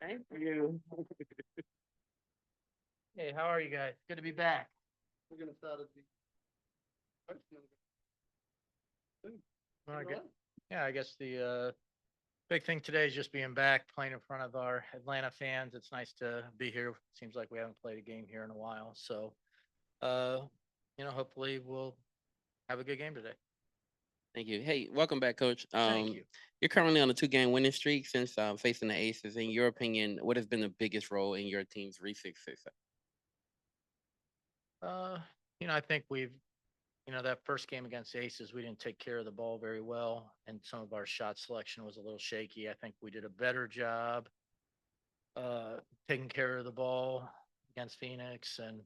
Thank you. Hey, how are you guys? Good to be back. We're gonna start at the. Yeah, I guess the big thing today is just being back, playing in front of our Atlanta fans. It's nice to be here. Seems like we haven't played a game here in a while, so uh, hopefully we'll have a good game today. Thank you. Hey, welcome back, Coach. Thank you. You're currently on a two-game winning streak since facing the Aces. In your opinion, what has been the biggest role in your team's recent success? Uh, I think that first game against the Aces, we didn't take care of the ball very well, and some of our shot selection was a little shaky. I think we did a better job uh, taking care of the ball against Phoenix, and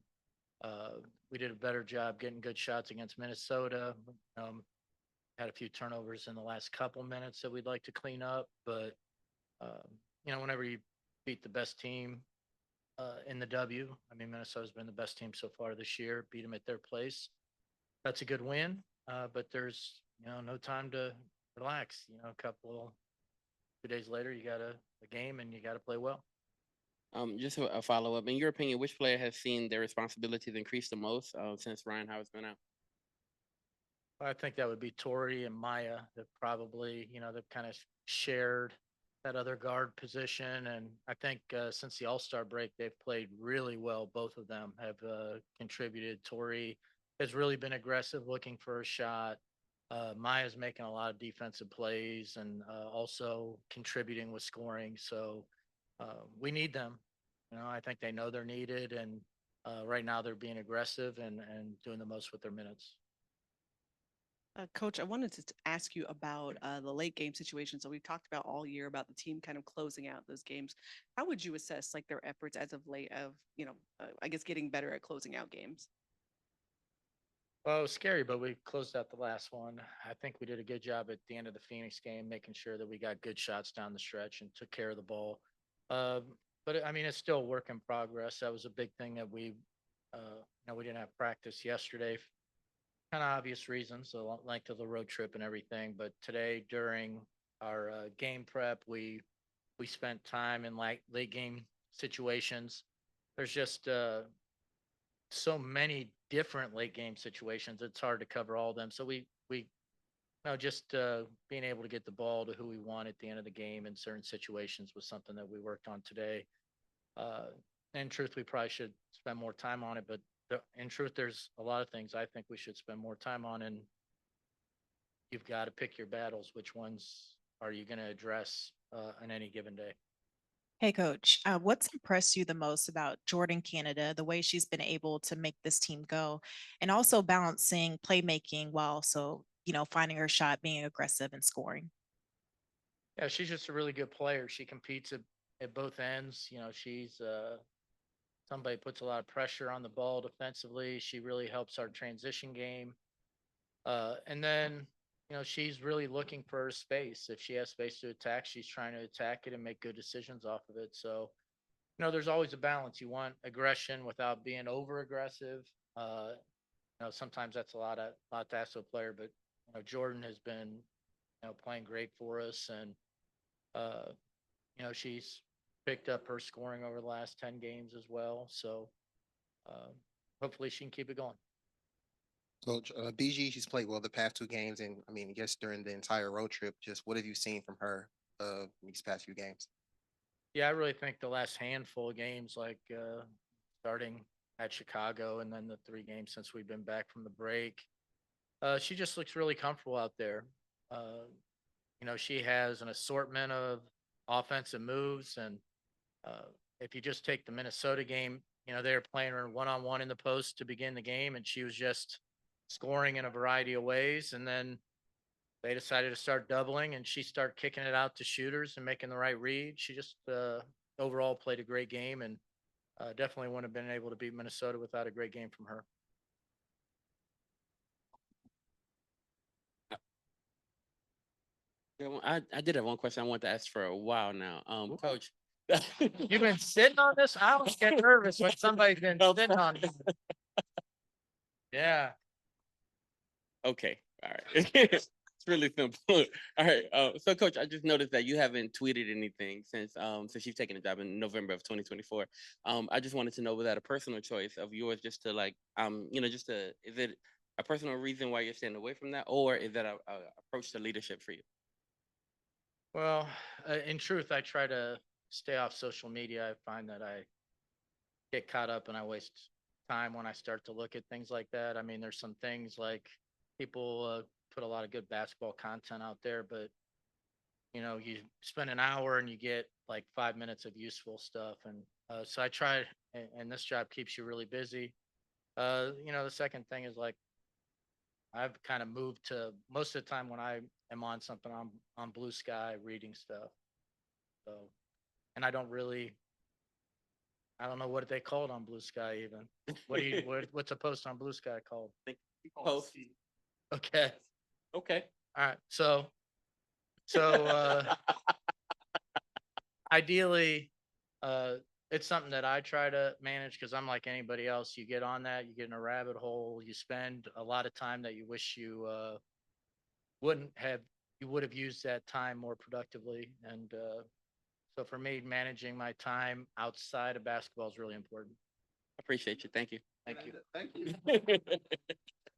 we did a better job getting good shots against Minnesota. Um, had a few turnovers in the last couple minutes that we'd like to clean up, but whenever you beat the best team in the W, I mean Minnesota's been the best team so far this year. Beat them at their place. That's a good win. But there's no time to relax. A couple 2 days later, you got a game and you got to play well. Just a follow-up. In your opinion, which player has seen their responsibilities increase the most since Ryan Howard's been out? I think that would be Tori and Maya that probably, they've kind of shared that other guard position. And I think since the All Star break, they've played really well. Both of them have contributed. Tori has really been aggressive, looking for a shot. Maya's making a lot of defensive plays and also contributing with scoring. So we need them. I think they know they're needed. And right now they're being aggressive and doing the most with their minutes. Coach, I wanted to ask you about the late game situation. So we've talked about all year about the team kind of closing out those games. How would you assess like their efforts as of late of, I guess getting better at closing out games? Well, it was scary, but we closed out the last one. I think we did a good job at the end of the Phoenix game, making sure that we got good shots down the stretch and took care of the ball. Um, but I mean, it's still a work in progress. That was a big thing that we didn't have practice yesterday, kind of obvious reasons, the length of the road trip and everything. But today, during our game prep, we spent time in like late game situations. There's just so many different late game situations. It's hard to cover all of them. So we just being able to get the ball to who we want at the end of the game in certain situations was something that we worked on today. Uh, in truth, we probably should spend more time on it, but in truth, there's a lot of things I think we should spend more time on, and you've got to pick your battles. Which ones are you going to address on any given day? Hey, coach, what's impressed you the most about Jordan Canada, the way she's been able to make this team go, and also balancing playmaking while also, finding her shot, being aggressive and scoring? Yeah, she's just a really good player. She competes at both ends. She's somebody puts a lot of pressure on the ball defensively. She really helps our transition game. And then, she's really looking for her space. If she has space to attack, she's trying to attack it and make good decisions off of it. So, there's always a balance. You want aggression without being over aggressive. Uh, sometimes that's a lot to ask of a player, but Jordan has been, playing great for us, and uh, she's picked up her scoring over the last 10 games as well. So uh, hopefully she can keep it going. Coach, BG, she's played well the past two games, and I mean, I guess during the entire road trip, just what have you seen from her these past few games? Yeah, I really think the last handful of games, like starting at Chicago and then the 3 games since we've been back from the break, she just looks really comfortable out there. Uh, she has an assortment of offensive moves, and uh, if you just take the Minnesota game, they were playing her one on one in the post to begin the game, and she was just scoring in a variety of ways. And then they decided to start doubling, and she started kicking it out to shooters and making the right read. She just overall played a great game, and definitely wouldn't have been able to beat Minnesota without a great game from her. I did have one question I wanted to ask for a while now. Coach. You've been sitting on this? I always get nervous when somebody's been sitting on this. Yeah. Okay. All right. really simple. All right. So coach, I just noticed that you haven't tweeted anything since you've taken the job in November of 2024. I just wanted to know, was that a personal choice of yours just to like, just to, is it a personal reason why you're staying away from that, or is that a approach to leadership for you? Well, in truth, I try to stay off social media. I find that I get caught up and I waste time when I start to look at things like that. I mean, there's some things like people put a lot of good basketball content out there, but you spend an hour and you get like 5 minutes of useful stuff. And so I try, and this job keeps you really busy. The second thing is like I've kind of moved to most of the time when I am on something, I'm on Blue Sky reading stuff. So, and I don't know what they called on Blue Sky even. What's a post on Blue Sky called? Post. Okay. Okay. All right. So ideally, uh, it's something that I try to manage because I'm like anybody else. You get on that, you get in a rabbit hole, you spend a lot of time that you wish you wouldn't have, you would have used that time more productively. And so for me, managing my time outside of basketball is really important. Appreciate you. Thank you. Thank you. Thank you.